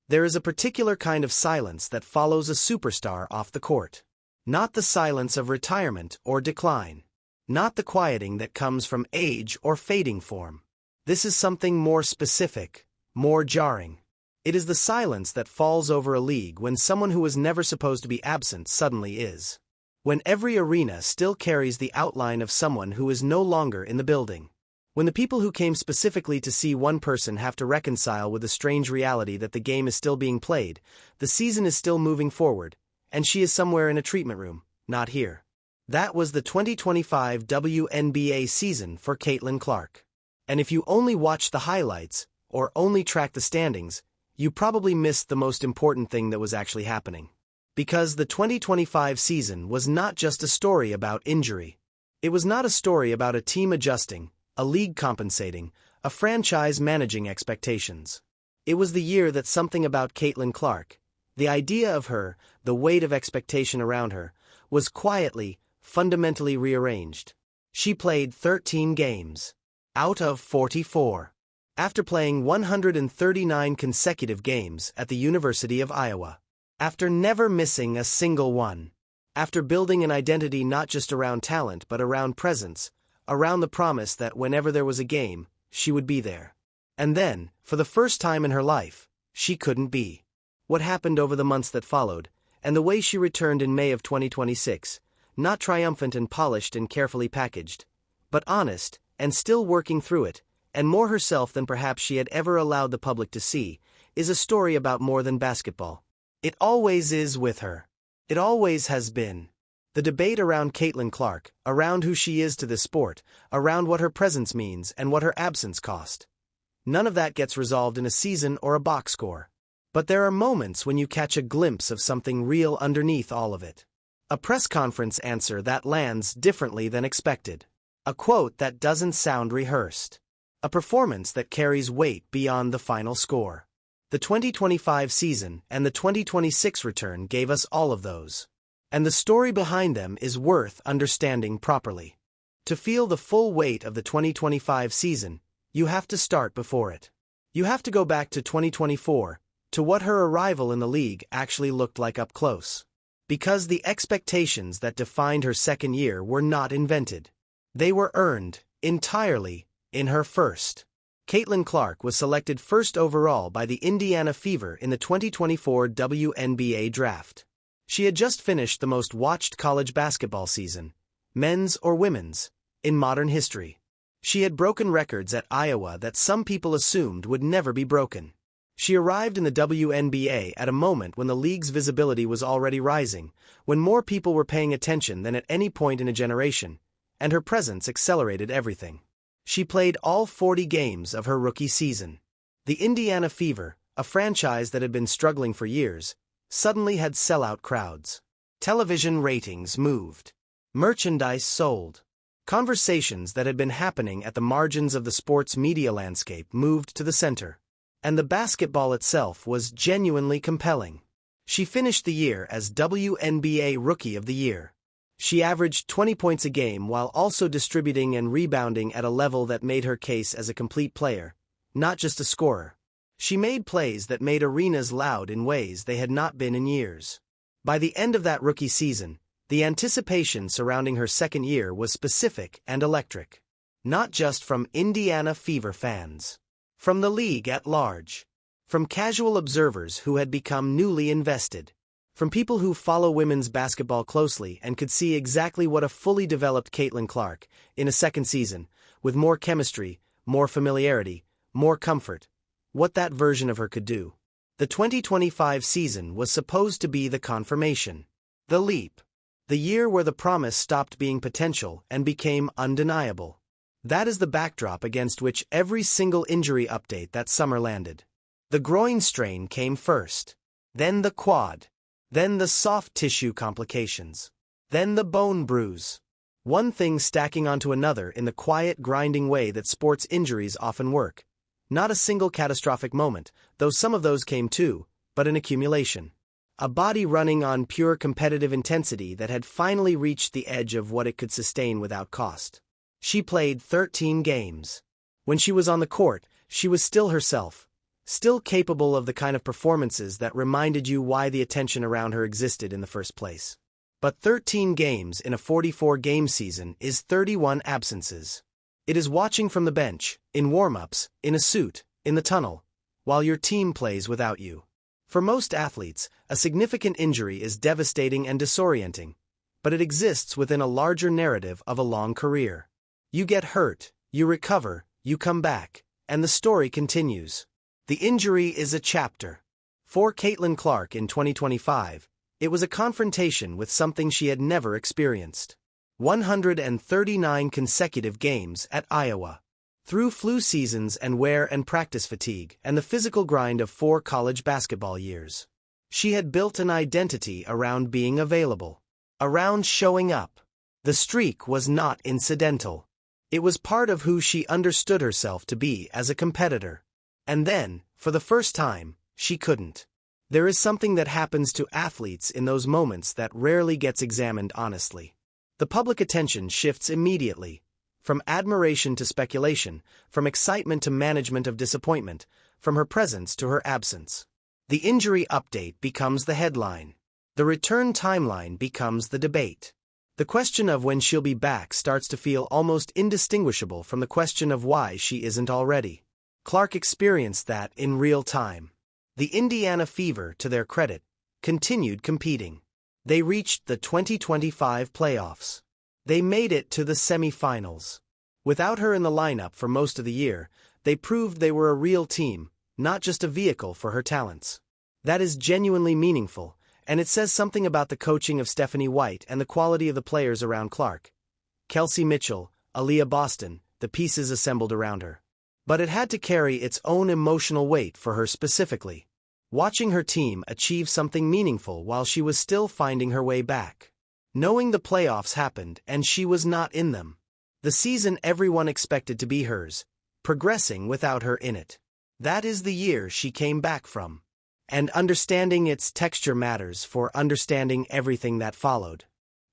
There is a particular kind of silence that follows a superstar off the court. Not the silence of retirement or decline. Not the quieting that comes from age or fading form. This is something more specific, more jarring. It is the silence that falls over a league when someone who was never supposed to be absent suddenly is. When every arena still carries the outline of someone who is no longer in the building. When the people who came specifically to see one person have to reconcile with the strange reality that the game is still being played, the season is still moving forward, and she is somewhere in a treatment room, not here. That was the 2025 WNBA season for Caitlin Clark. And if you only watched the highlights, or only tracked the standings, you probably missed the most important thing that was actually happening. Because the 2025 season was not just a story about injury. It was not a story about a team adjusting, a league compensating, a franchise managing expectations. It was the year that something about Caitlin Clark, the idea of her, the weight of expectation around her, was quietly, fundamentally rearranged. She played 13 games. Out of 44. After playing 139 consecutive games at the University of Iowa. After never missing a single one. After building an identity not just around talent but around presence, around the promise that whenever there was a game, she would be there. And then, for the first time in her life, she couldn't be. What happened over the months that followed, and the way she returned in May of 2026, not triumphant and polished and carefully packaged, but honest, and still working through it, and more herself than perhaps she had ever allowed the public to see, is a story about more than basketball. It always is with her. It always has been. The debate around Caitlin Clark, around who she is to this sport, around what her presence means and what her absence cost. None of that gets resolved in a season or a box score. But there are moments when you catch a glimpse of something real underneath all of it. A press conference answer that lands differently than expected. A quote that doesn't sound rehearsed. A performance that carries weight beyond the final score. The 2025 season and the 2026 return gave us all of those. And the story behind them is worth understanding properly. To feel the full weight of the 2025 season, you have to start before it. You have to go back to 2024, to what her arrival in the league actually looked like up close. Because the expectations that defined her second year were not invented. They were earned, entirely, in her first. Caitlin Clark was selected first overall by the Indiana Fever in the 2024 WNBA draft. She had just finished the most watched college basketball season, men's or women's, in modern history. She had broken records at Iowa that some people assumed would never be broken. She arrived in the WNBA at a moment when the league's visibility was already rising, when more people were paying attention than at any point in a generation, and her presence accelerated everything. She played all 40 games of her rookie season. The Indiana Fever, a franchise that had been struggling for years, suddenly had sellout crowds. Television ratings moved. Merchandise sold. Conversations that had been happening at the margins of the sports media landscape moved to the center. And the basketball itself was genuinely compelling. She finished the year as WNBA Rookie of the Year. She averaged 20 points a game while also distributing and rebounding at a level that made her case as a complete player, not just a scorer. She made plays that made arenas loud in ways they had not been in years. By the end of that rookie season, the anticipation surrounding her second year was specific and electric. Not just from Indiana Fever fans. From the league at large. From casual observers who had become newly invested. From people who follow women's basketball closely and could see exactly what a fully developed Caitlin Clark, in a second season, with more chemistry, more familiarity, more comfort, what that version of her could do. The 2025 season was supposed to be the confirmation. The leap. The year where the promise stopped being potential and became undeniable. That is the backdrop against which every single injury update that summer landed. The groin strain came first. Then the quad. Then the soft tissue complications. Then the bone bruise. One thing stacking onto another in the quiet, grinding way that sports injuries often work. Not a single catastrophic moment, though some of those came too, but an accumulation. A body running on pure competitive intensity that had finally reached the edge of what it could sustain without cost. She played 13 games. When she was on the court, she was still herself. still capable of the kind of performances that reminded you why the attention around her existed in the first place. But 13 games in a 44-game season is 31 absences. It is watching from the bench, in warm-ups, in a suit, in the tunnel, while your team plays without you. For most athletes, a significant injury is devastating and disorienting, but it exists within a larger narrative of a long career. You get hurt, you recover, you come back, and the story continues. The injury is a chapter. For Caitlin Clark in 2025, it was a confrontation with something she had never experienced. 139 consecutive games at Iowa. Through flu seasons and wear and practice fatigue and the physical grind of 4 college basketball years. She had built an identity around being available, around showing up. The streak was not incidental. It was part of who she understood herself to be as a competitor. And then, for the first time, she couldn't. There is something that happens to athletes in those moments that rarely gets examined honestly. The public attention shifts immediately, from admiration to speculation, from excitement to management of disappointment, from her presence to her absence. The injury update becomes the headline. The return timeline becomes the debate. The question of when she'll be back starts to feel almost indistinguishable from the question of why she isn't already. Clark experienced that in real time. The Indiana Fever, to their credit, continued competing. They reached the 2025 playoffs. They made it to the semifinals. Without her in the lineup for most of the year, they proved they were a real team, not just a vehicle for her talents. That is genuinely meaningful, and it says something about the coaching of Stephanie White and the quality of the players around Clark. Kelsey Mitchell, Aaliyah Boston, the pieces assembled around her. But it had to carry its own emotional weight for her specifically. Watching her team achieve something meaningful while she was still finding her way back. Knowing the playoffs happened and she was not in them. The season everyone expected to be hers, progressing without her in it. That is the year she came back from. And understanding its texture matters for understanding everything that followed.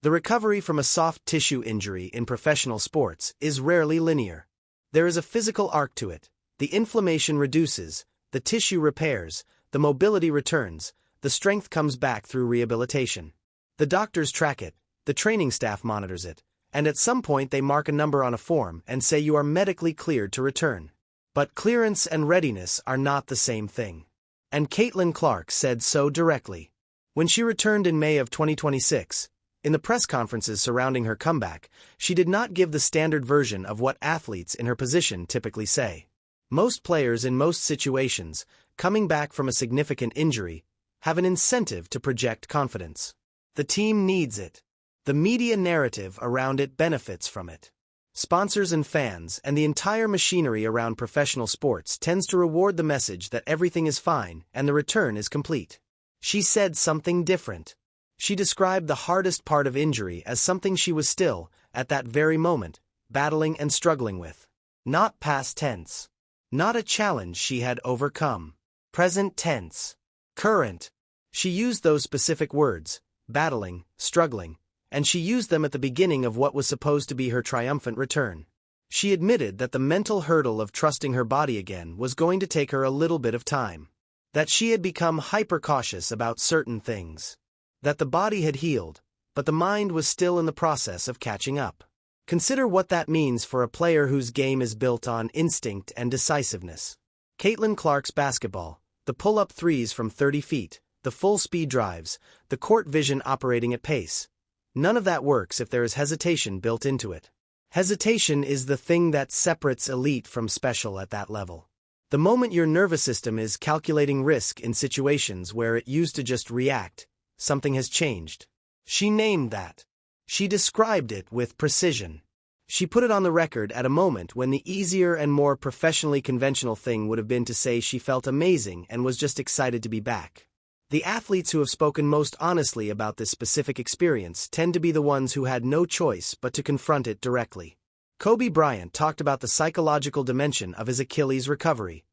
The recovery from a soft tissue injury in professional sports is rarely linear. There is a physical arc to it. The inflammation reduces, the tissue repairs, the mobility returns, the strength comes back through rehabilitation. The doctors track it, the training staff monitors it, and at some point they mark a number on a form and say you are medically cleared to return. But clearance and readiness are not the same thing. And Caitlin Clark said so directly. When she returned in May of 2026, in the press conferences surrounding her comeback, she did not give the standard version of what athletes in her position typically say. Most players in most situations, coming back from a significant injury, have an incentive to project confidence. The team needs it. The media narrative around it benefits from it. Sponsors and fans and the entire machinery around professional sports tends to reward the message that everything is fine and the return is complete. She said something different. She described the hardest part of injury as something she was still, at that very moment, battling and struggling with. Not past tense. Not a challenge she had overcome. Present tense. Current. She used those specific words, battling, struggling, and she used them at the beginning of what was supposed to be her triumphant return. She admitted that the mental hurdle of trusting her body again was going to take her a little bit of time. That she had become hyper-cautious about certain things. That the body had healed, but the mind was still in the process of catching up. Consider what that means for a player whose game is built on instinct and decisiveness. Caitlin Clark's basketball, the pull-up threes from 30 feet, the full-speed drives, the court vision operating at pace. None of that works if there is hesitation built into it. Hesitation is the thing that separates elite from special at that level. The moment your nervous system is calculating risk in situations where it used to just react, something has changed. She named that. She described it with precision. She put it on the record at a moment when the easier and more professionally conventional thing would have been to say she felt amazing and was just excited to be back. The athletes who have spoken most honestly about this specific experience tend to be the ones who had no choice but to confront it directly. Kobe Bryant talked about the psychological dimension of his Achilles recovery,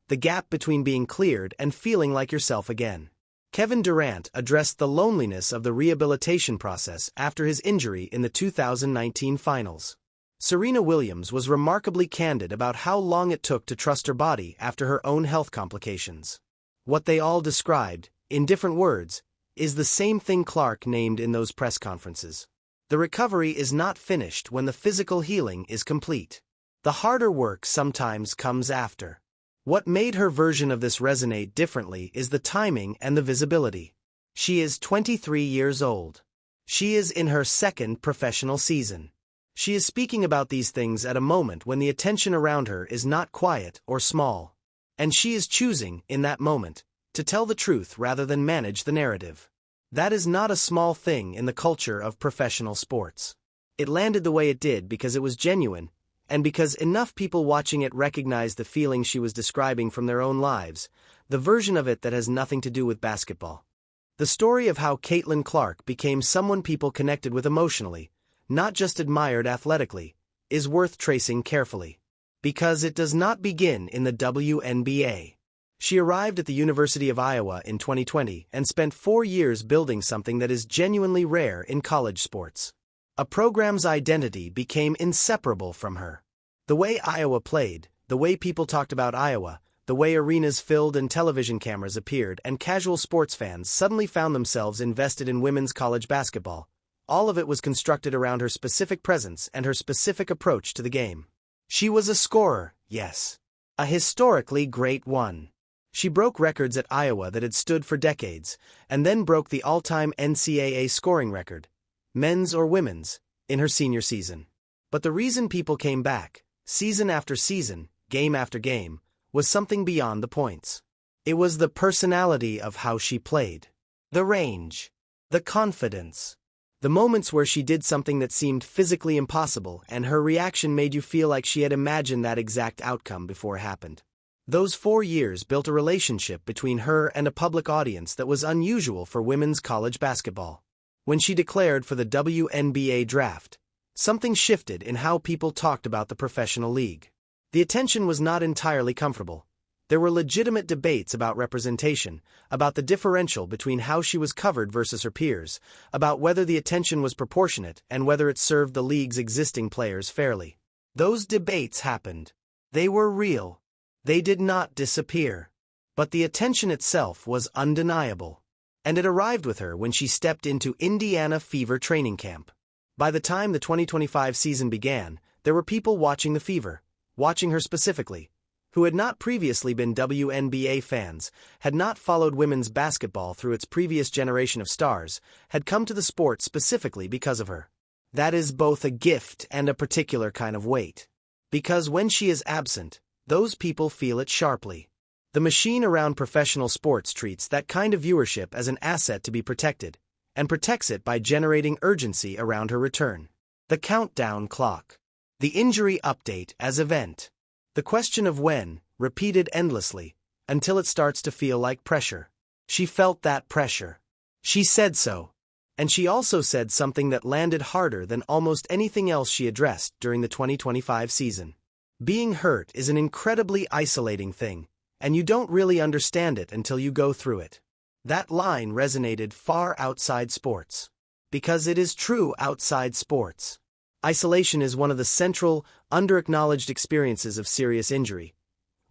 the gap between being cleared and feeling like yourself again. Kevin Durant addressed the loneliness of the rehabilitation process after his injury in the 2019 finals. Serena Williams was remarkably candid about how long it took to trust her body after her own health complications. What they all described, in different words, is the same thing Clark named in those press conferences. The recovery is not finished when the physical healing is complete. The harder work sometimes comes after. What made her version of this resonate differently is the timing and the visibility. She is 23 years old. She is in her second professional season. She is speaking about these things at a moment when the attention around her is not quiet or small. And she is choosing, in that moment, to tell the truth rather than manage the narrative. That is not a small thing in the culture of professional sports. It landed the way it did because it was genuine, and because enough people watching it recognized the feeling she was describing from their own lives, the version of it that has nothing to do with basketball. The story of how Caitlin Clark became someone people connected with emotionally, not just admired athletically, is worth tracing carefully. Because it does not begin in the WNBA. She arrived at the University of Iowa in 2020 and spent 4 years building something that is genuinely rare in college sports. A program's identity became inseparable from her. The way Iowa played, the way people talked about Iowa, the way arenas filled and television cameras appeared and casual sports fans suddenly found themselves invested in women's college basketball. All of it was constructed around her specific presence and her specific approach to the game. She was a scorer, yes. A historically great one. She broke records at Iowa that had stood for decades, and then broke the all-time NCAA scoring record, men's or women's, in her senior season. But the reason people came back, season after season, game after game, was something beyond the points. It was the personality of how she played. The range. The confidence. The moments where she did something that seemed physically impossible and her reaction made you feel like she had imagined that exact outcome before it happened. Those 4 years built a relationship between her and a public audience that was unusual for women's college basketball. When she declared for the WNBA draft, something shifted in how people talked about the professional league. The attention was not entirely comfortable. There were legitimate debates about representation, about the differential between how she was covered versus her peers, about whether the attention was proportionate and whether it served the league's existing players fairly. Those debates happened. They were real. They did not disappear. But the attention itself was undeniable. And it arrived with her when she stepped into Indiana Fever training camp. By the time the 2025 season began, there were people watching the Fever, watching her specifically, who had not previously been WNBA fans, had not followed women's basketball through its previous generation of stars, had come to the sport specifically because of her. That is both a gift and a particular kind of weight. Because when she is absent, those people feel it sharply. The machine around professional sports treats that kind of viewership as an asset to be protected, and protects it by generating urgency around her return. The countdown clock. The injury update as event. The question of when, repeated endlessly, until it starts to feel like pressure. She felt that pressure. She said so. And she also said something that landed harder than almost anything else she addressed during the 2025 season. Being hurt is an incredibly isolating thing, and you don't really understand it until you go through it. That line resonated far outside sports. Because it is true outside sports. Isolation is one of the central, under-acknowledged experiences of serious injury.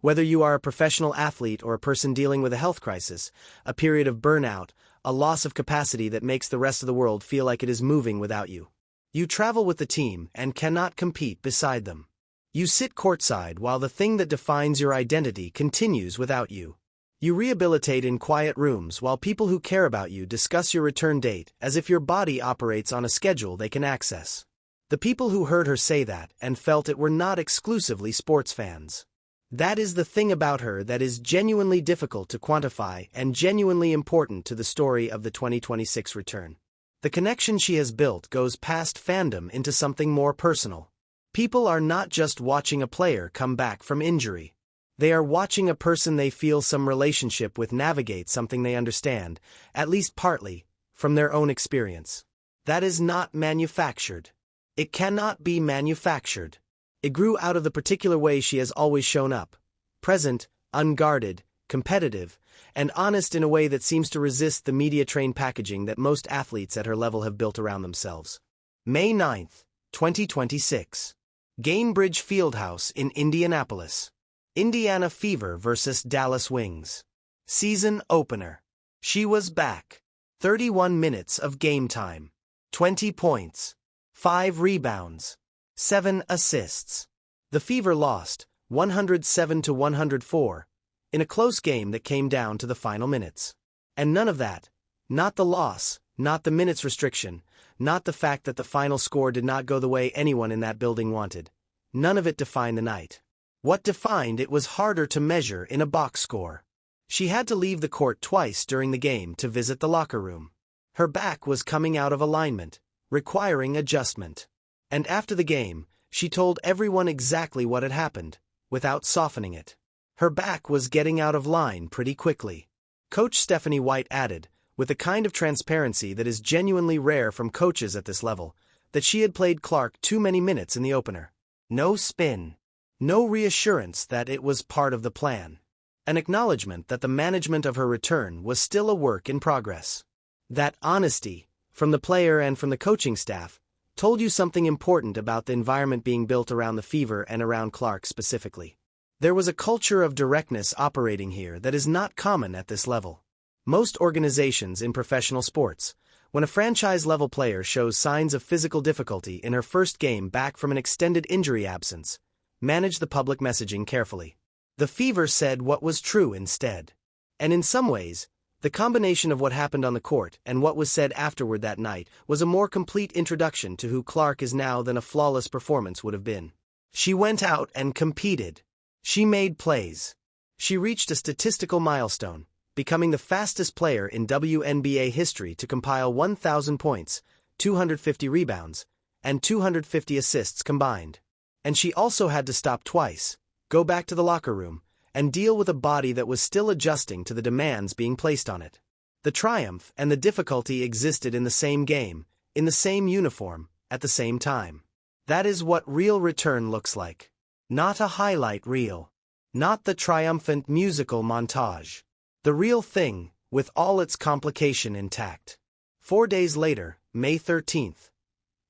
Whether you are a professional athlete or a person dealing with a health crisis, a period of burnout, a loss of capacity that makes the rest of the world feel like it is moving without you. You travel with the team and cannot compete beside them. You sit courtside while the thing that defines your identity continues without you. You rehabilitate in quiet rooms while people who care about you discuss your return date as if your body operates on a schedule they can access. The people who heard her say that and felt it were not exclusively sports fans. That is the thing about her that is genuinely difficult to quantify and genuinely important to the story of the 2026 return. The connection she has built goes past fandom into something more personal. People are not just watching a player come back from injury. They are watching a person they feel some relationship with navigate something they understand, at least partly, from their own experience. That is not manufactured. It cannot be manufactured. It grew out of the particular way she has always shown up. Present, unguarded, competitive, and honest in a way that seems to resist the media-trained packaging that most athletes at her level have built around themselves. May 9, 2026. Gainbridge Fieldhouse in Indianapolis. Indiana Fever vs. Dallas Wings. Season opener. She was back. 31 minutes of game time. 20 points. 5 rebounds. 7 assists. The Fever lost, 107-104, in a close game that came down to the final minutes. And none of that, not the loss, not the minutes restriction, not the fact that the final score did not go the way anyone in that building wanted, none of it defined the night. What defined it was harder to measure in a box score. She had to leave the court twice during the game to visit the locker room. Her back was coming out of alignment, requiring adjustment. And after the game, she told everyone exactly what had happened, without softening it. Her back was getting out of line pretty quickly. Coach Stephanie White added, with the kind of transparency that is genuinely rare from coaches at this level, that she had played Clark too many minutes in the opener. No spin. No reassurance that it was part of the plan. An acknowledgement that the management of her return was still a work in progress. That honesty, from the player and from the coaching staff, told you something important about the environment being built around the Fever and around Clark specifically. There was a culture of directness operating here that is not common at this level. Most organizations in professional sports, when a franchise-level player shows signs of physical difficulty in her first game back from an extended injury absence, manage the public messaging carefully. The Fever said what was true instead. And in some ways, the combination of what happened on the court and what was said afterward that night was a more complete introduction to who Clark is now than a flawless performance would have been. She went out and competed. She made plays. She reached a statistical milestone, becoming the fastest player in WNBA history to compile 1,000 points, 250 rebounds, and 250 assists combined. And she also had to stop twice, go back to the locker room, and deal with a body that was still adjusting to the demands being placed on it. The triumph and the difficulty existed in the same game, in the same uniform, at the same time. That is what real return looks like. Not a highlight reel. Not the triumphant musical montage. The real thing, with all its complication intact. 4 days later, May 13th.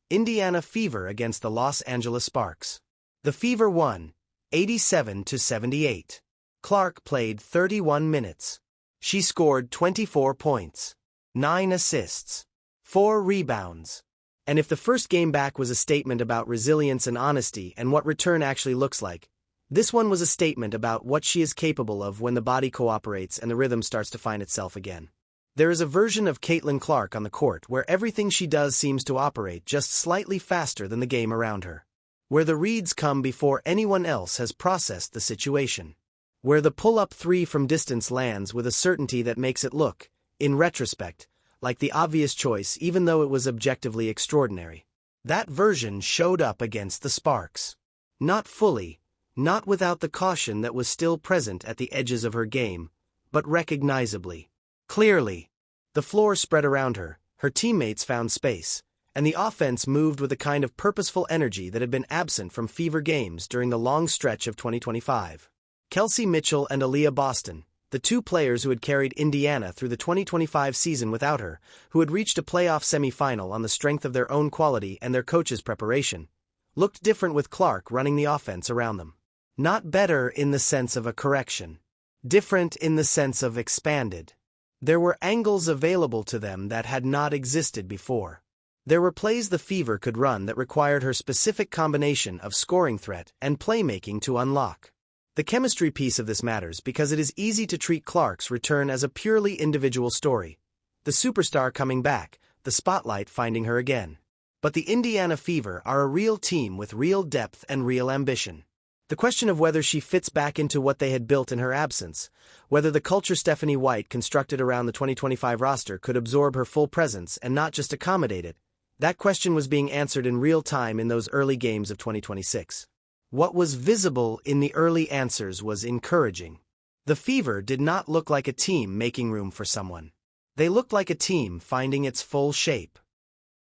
Indiana Fever against the Los Angeles Sparks. The Fever won, 87-78. Clark played 31 minutes. She scored 24 points, 9 assists, 4 rebounds. And if the first game back was a statement about resilience and honesty and what return actually looks like, this one was a statement about what she is capable of when the body cooperates and the rhythm starts to find itself again. There is a version of Caitlin Clark on the court where everything she does seems to operate just slightly faster than the game around her. Where the reads come before anyone else has processed the situation. Where the pull-up three from distance lands with a certainty that makes it look, in retrospect, like the obvious choice even though it was objectively extraordinary. That version showed up against the Sparks. Not fully, not without the caution that was still present at the edges of her game, but recognizably. Clearly. The floor spread around her, her teammates found space, and the offense moved with a kind of purposeful energy that had been absent from Fever games during the long stretch of 2025. Kelsey Mitchell and Aaliyah Boston, the two players who had carried Indiana through the 2025 season without her, who had reached a playoff semifinal on the strength of their own quality and their coach's preparation, looked different with Clark running the offense around them. Not better in the sense of a correction. Different in the sense of expanded. There were angles available to them that had not existed before. There were plays the Fever could run that required her specific combination of scoring threat and playmaking to unlock. The chemistry piece of this matters because it is easy to treat Clark's return as a purely individual story. The superstar coming back, the spotlight finding her again. But the Indiana Fever are a real team with real depth and real ambition. The question of whether she fits back into what they had built in her absence, whether the culture Stephanie White constructed around the 2025 roster could absorb her full presence and not just accommodate it, that question was being answered in real time in those early games of 2026. What was visible in the early answers was encouraging. The Fever did not look like a team making room for someone. They looked like a team finding its full shape.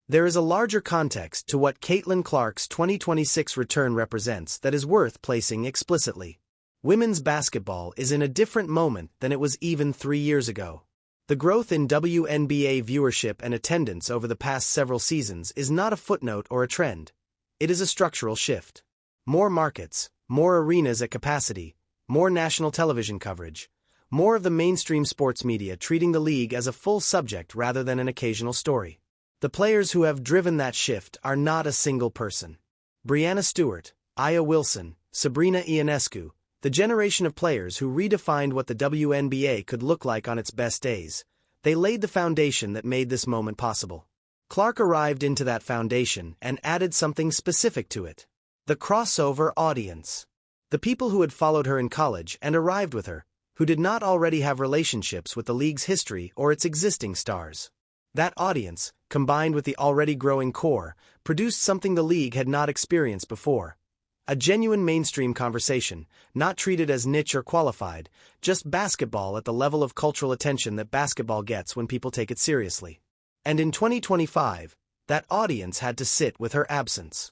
There is a larger context to what Caitlin Clark's 2026 return represents that is worth placing explicitly. Women's basketball is in a different moment than it was even 3 years ago. The growth in WNBA viewership and attendance over the past several seasons is not a footnote or a trend. It is a structural shift. More markets, more arenas at capacity, more national television coverage, more of the mainstream sports media treating the league as a full subject rather than an occasional story. The players who have driven that shift are not a single person. Breanna Stewart, Aya Wilson, Sabrina Ionescu, the generation of players who redefined what the WNBA could look like on its best days. They laid the foundation that made this moment possible. Clark arrived into that foundation and added something specific to it. The crossover audience. The people who had followed her in college and arrived with her, who did not already have relationships with the league's history or its existing stars. That audience, combined with the already growing core, produced something the league had not experienced before. A genuine mainstream conversation, not treated as niche or qualified, just basketball at the level of cultural attention that basketball gets when people take it seriously. And in 2025, that audience had to sit with her absence.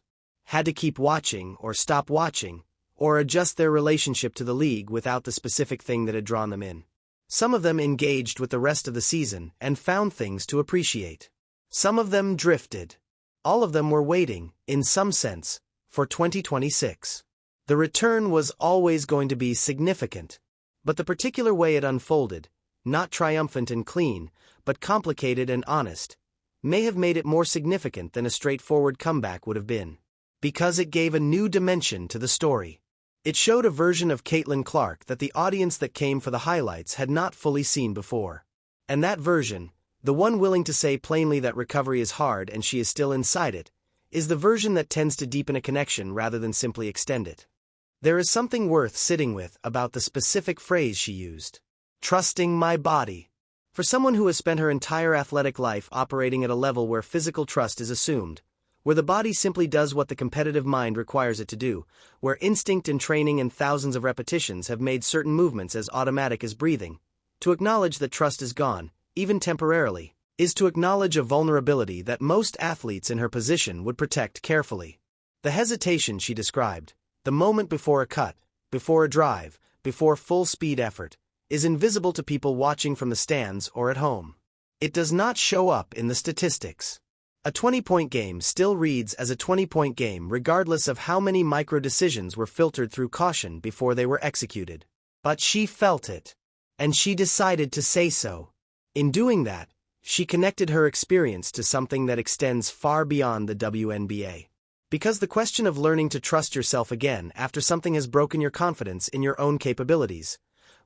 Had to keep watching or stop watching, or adjust their relationship to the league without the specific thing that had drawn them in. Some of them engaged with the rest of the season and found things to appreciate. Some of them drifted. All of them were waiting, in some sense, for 2026. The return was always going to be significant, but the particular way it unfolded, not triumphant and clean, but complicated and honest, may have made it more significant than a straightforward comeback would have been. Because it gave a new dimension to the story. It showed a version of Caitlin Clark that the audience that came for the highlights had not fully seen before. And that version, the one willing to say plainly that recovery is hard and she is still inside it, is the version that tends to deepen a connection rather than simply extend it. There is something worth sitting with about the specific phrase she used. Trusting my body. For someone who has spent her entire athletic life operating at a level where physical trust is assumed, where the body simply does what the competitive mind requires it to do, where instinct and training and thousands of repetitions have made certain movements as automatic as breathing, to acknowledge that trust is gone, even temporarily, is to acknowledge a vulnerability that most athletes in her position would protect carefully. The hesitation she described, the moment before a cut, before a drive, before full-speed effort, is invisible to people watching from the stands or at home. It does not show up in the statistics. A 20-point game still reads as a 20-point game regardless of how many micro-decisions were filtered through caution before they were executed. But she felt it. And she decided to say so. In doing that, she connected her experience to something that extends far beyond the WNBA. Because the question of learning to trust yourself again after something has broken your confidence in your own capabilities,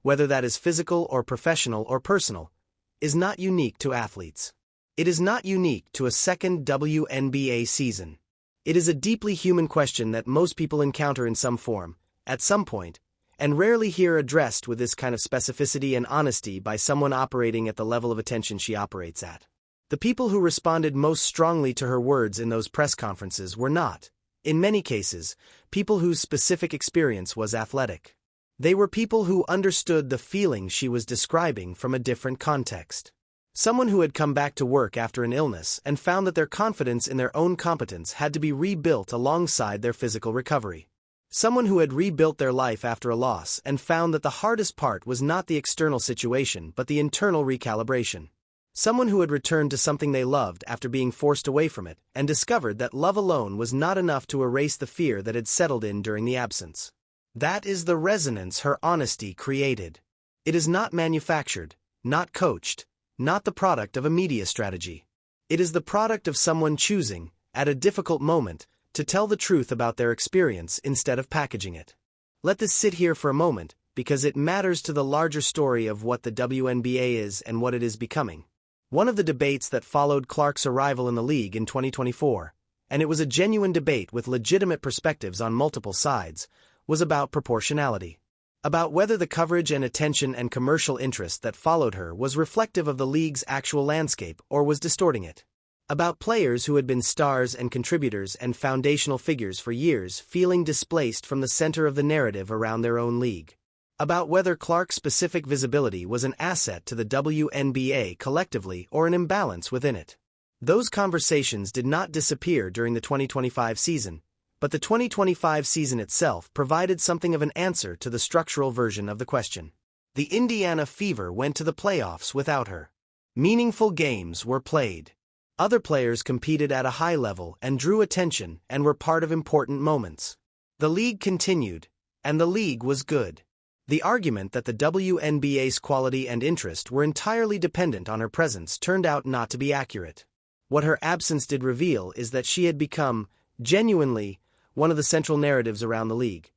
whether that is physical or professional or personal, is not unique to athletes. It is not unique to a second WNBA season. It is a deeply human question that most people encounter in some form, at some point, and rarely hear addressed with this kind of specificity and honesty by someone operating at the level of attention she operates at. The people who responded most strongly to her words in those press conferences were not, in many cases, people whose specific experience was athletic. They were people who understood the feeling she was describing from a different context. Someone who had come back to work after an illness and found that their confidence in their own competence had to be rebuilt alongside their physical recovery. Someone who had rebuilt their life after a loss and found that the hardest part was not the external situation but the internal recalibration. Someone who had returned to something they loved after being forced away from it and discovered that love alone was not enough to erase the fear that had settled in during the absence. That is the resonance her honesty created. It is not manufactured, not coached, not the product of a media strategy. It is the product of someone choosing, at a difficult moment, to tell the truth about their experience instead of packaging it. Let this sit here for a moment, because it matters to the larger story of what the WNBA is and what it is becoming. One of the debates that followed Clark's arrival in the league in 2024, and it was a genuine debate with legitimate perspectives on multiple sides, was about proportionality. About whether the coverage and attention and commercial interest that followed her was reflective of the league's actual landscape or was distorting it. About players who had been stars and contributors and foundational figures for years feeling displaced from the center of the narrative around their own league. About whether Clark's specific visibility was an asset to the WNBA collectively or an imbalance within it. Those conversations did not disappear during the 2025 season, but the 2025 season itself provided something of an answer to the structural version of the question. The Indiana Fever went to the playoffs without her. Meaningful games were played. Other players competed at a high level and drew attention and were part of important moments. The league continued, and the league was good. The argument that the WNBA's quality and interest were entirely dependent on her presence turned out not to be accurate. What her absence did reveal is that she had become, genuinely, one of the central narratives around the league.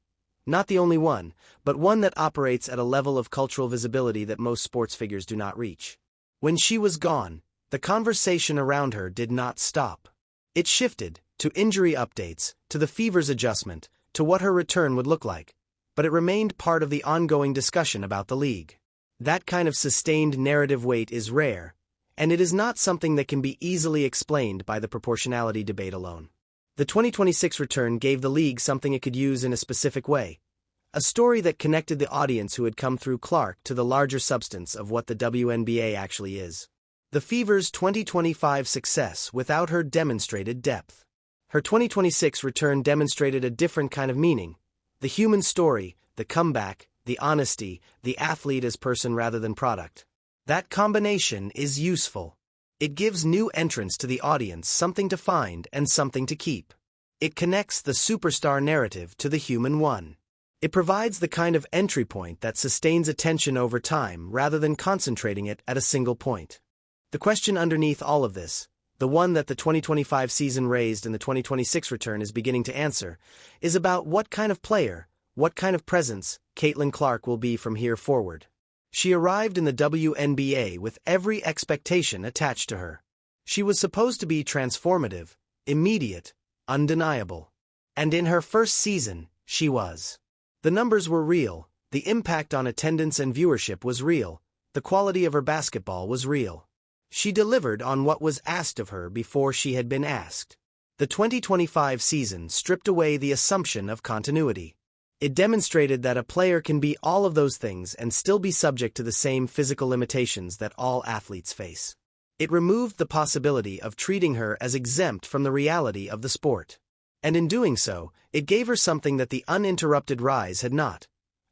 Not the only one, but one that operates at a level of cultural visibility that most sports figures do not reach. When she was gone, the conversation around her did not stop. It shifted, to injury updates, to the Fever's adjustment, to what her return would look like. But it remained part of the ongoing discussion about the league. That kind of sustained narrative weight is rare, and it is not something that can be easily explained by the proportionality debate alone. The 2026 return gave the league something it could use in a specific way. A story that connected the audience who had come through Clark to the larger substance of what the WNBA actually is. The Fever's 2025 success without her demonstrated depth. Her 2026 return demonstrated a different kind of meaning. The human story, the comeback, the honesty, the athlete as person rather than product. That combination is useful. It gives new entrants to the audience something to find and something to keep. It connects the superstar narrative to the human one. It provides the kind of entry point that sustains attention over time rather than concentrating it at a single point. The question underneath all of this, the one that the 2025 season raised and the 2026 return is beginning to answer, is about what kind of player, what kind of presence Caitlin Clark will be from here forward. She arrived in the WNBA with every expectation attached to her. She was supposed to be transformative, immediate, undeniable. And in her first season, she was. The numbers were real, the impact on attendance and viewership was real, the quality of her basketball was real. She delivered on what was asked of her before she had been asked. The 2025 season stripped away the assumption of continuity. It demonstrated that a player can be all of those things and still be subject to the same physical limitations that all athletes face. It removed the possibility of treating her as exempt from the reality of the sport. And in doing so, it gave her something that the uninterrupted rise had not: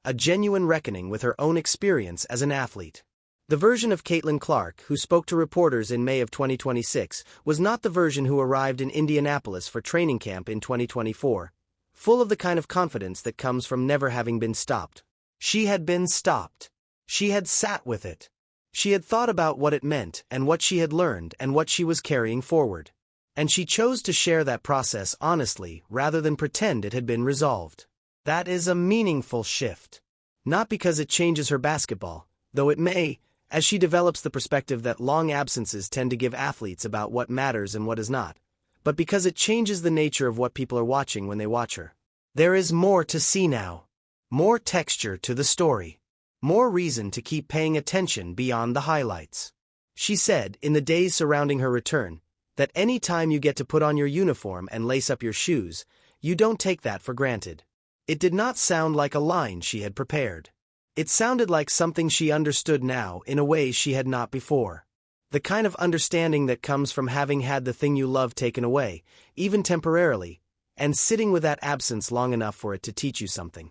a genuine reckoning with her own experience as an athlete. The version of Caitlin Clark who spoke to reporters in May of 2026 was not the version who arrived in Indianapolis for training camp in 2024. Full of the kind of confidence that comes from never having been stopped. She had been stopped. She had sat with it. She had thought about what it meant and what she had learned and what she was carrying forward. And she chose to share that process honestly rather than pretend it had been resolved. That is a meaningful shift. Not because it changes her basketball, though it may, as she develops the perspective that long absences tend to give athletes about what matters and what is not, but because it changes the nature of what people are watching when they watch her. There is more to see now. More texture to the story. More reason to keep paying attention beyond the highlights. She said, in the days surrounding her return, that any time you get to put on your uniform and lace up your shoes, you don't take that for granted. It did not sound like a line she had prepared. It sounded like something she understood now in a way she had not before. The kind of understanding that comes from having had the thing you love taken away, even temporarily, and sitting with that absence long enough for it to teach you something.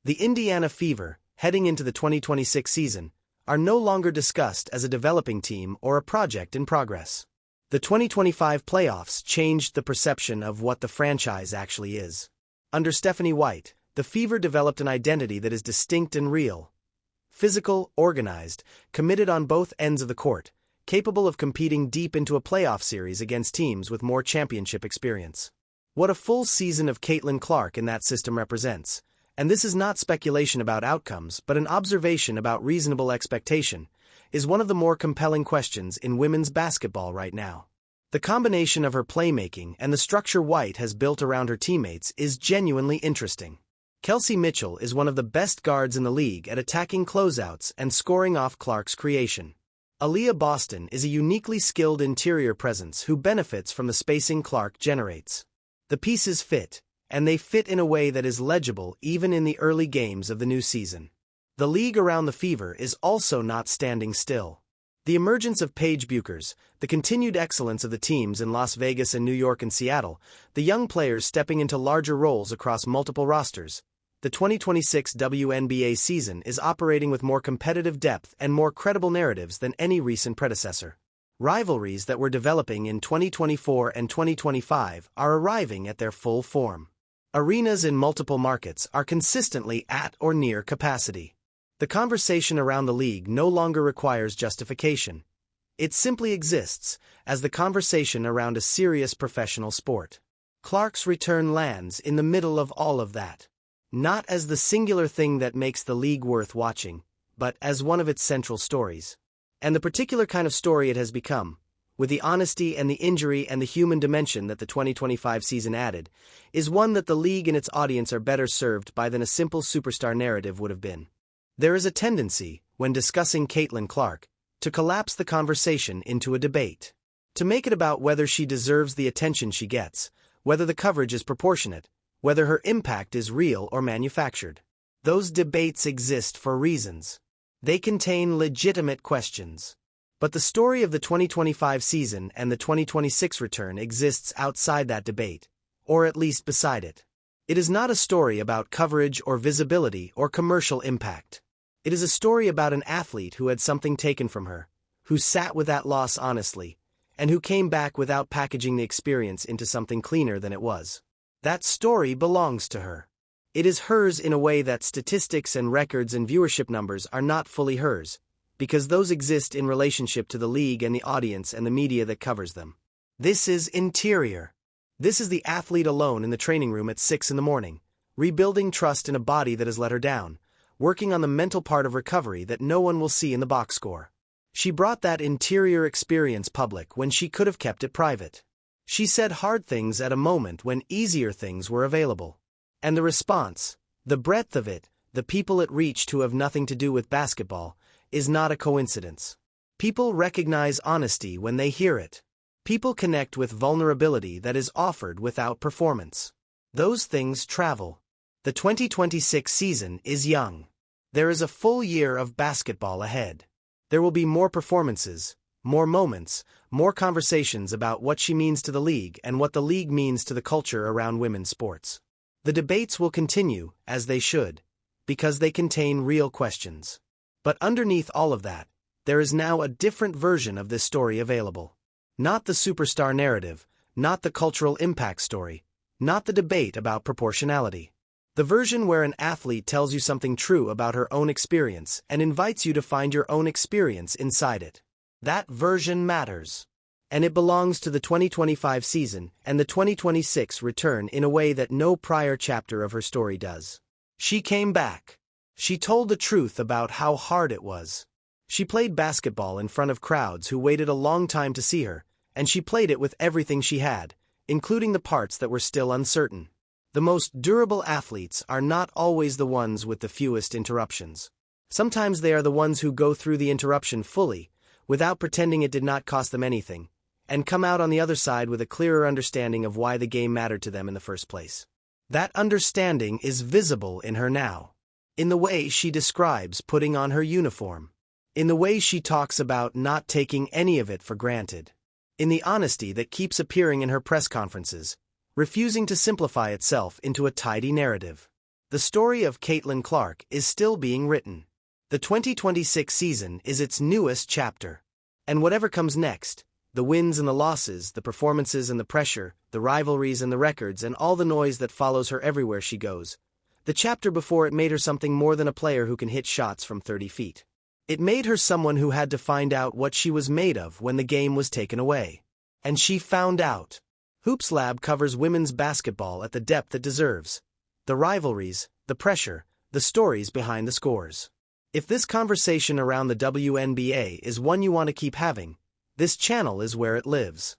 The Indiana Fever, heading into the 2026 season, are no longer discussed as a developing team or a project in progress. The 2025 playoffs changed the perception of what the franchise actually is. Under Stephanie White, the Fever developed an identity that is distinct and real. Physical, organized, committed on both ends of the court, capable of competing deep into a playoff series against teams with more championship experience. What a full season of Caitlin Clark in that system represents, and this is not speculation about outcomes but an observation about reasonable expectation, is one of the more compelling questions in women's basketball right now. The combination of her playmaking and the structure White has built around her teammates is genuinely interesting. Kelsey Mitchell is one of the best guards in the league at attacking closeouts and scoring off Clark's creation. Aaliyah Boston is a uniquely skilled interior presence who benefits from the spacing Clark generates. The pieces fit, and they fit in a way that is legible even in the early games of the new season. The league around the Fever is also not standing still. The emergence of Paige Buchers, the continued excellence of the teams in Las Vegas and New York and Seattle, the young players stepping into larger roles across multiple rosters. The 2026 WNBA season is operating with more competitive depth and more credible narratives than any recent predecessor. Rivalries that were developing in 2024 and 2025 are arriving at their full form. Arenas in multiple markets are consistently at or near capacity. The conversation around the league no longer requires justification. It simply exists as the conversation around a serious professional sport. Clark's return lands in the middle of all of that. Not as the singular thing that makes the league worth watching, but as one of its central stories. And the particular kind of story it has become, with the honesty and the injury and the human dimension that the 2025 season added, is one that the league and its audience are better served by than a simple superstar narrative would have been. There is a tendency, when discussing Caitlin Clark, to collapse the conversation into a debate. To make it about whether she deserves the attention she gets, whether the coverage is proportionate, whether her impact is real or manufactured. Those debates exist for reasons. They contain legitimate questions. But the story of the 2025 season and the 2026 return exists outside that debate, or at least beside it. It is not a story about coverage or visibility or commercial impact. It is a story about an athlete who had something taken from her, who sat with that loss honestly, and who came back without packaging the experience into something cleaner than it was. That story belongs to her. It is hers in a way that statistics and records and viewership numbers are not fully hers, because those exist in relationship to the league and the audience and the media that covers them. This is interior. This is the athlete alone in the training room at 6 in the morning, rebuilding trust in a body that has let her down, working on the mental part of recovery that no one will see in the box score. She brought that interior experience public when she could have kept it private. She said hard things at a moment when easier things were available. And the response, the breadth of it, the people it reached who have nothing to do with basketball, is not a coincidence. People recognize honesty when they hear it. People connect with vulnerability that is offered without performance. Those things travel. The 2026 season is young. There is a full year of basketball ahead. There will be more performances, more moments, more conversations about what she means to the league and what the league means to the culture around women's sports. The debates will continue, as they should, because they contain real questions. But underneath all of that, there is now a different version of this story available. Not the superstar narrative, not the cultural impact story, not the debate about proportionality. The version where an athlete tells you something true about her own experience and invites you to find your own experience inside it. That version matters. And it belongs to the 2025 season and the 2026 return in a way that no prior chapter of her story does. She came back. She told the truth about how hard it was. She played basketball in front of crowds who waited a long time to see her, and she played it with everything she had, including the parts that were still uncertain. The most durable athletes are not always the ones with the fewest interruptions. Sometimes they are the ones who go through the interruption fully, without pretending it did not cost them anything, and come out on the other side with a clearer understanding of why the game mattered to them in the first place. That understanding is visible in her now. In the way she describes putting on her uniform. In the way she talks about not taking any of it for granted. In the honesty that keeps appearing in her press conferences, refusing to simplify itself into a tidy narrative. The story of Caitlin Clark is still being written. The 2026 season is its newest chapter. And whatever comes next, the wins and the losses, the performances and the pressure, the rivalries and the records and all the noise that follows her everywhere she goes, the chapter before it made her something more than a player who can hit shots from 30 feet. It made her someone who had to find out what she was made of when the game was taken away. And she found out. Hoops Lab covers women's basketball at the depth it deserves. The rivalries, the pressure, the stories behind the scores. If this conversation around the WNBA is one you want to keep having, this channel is where it lives.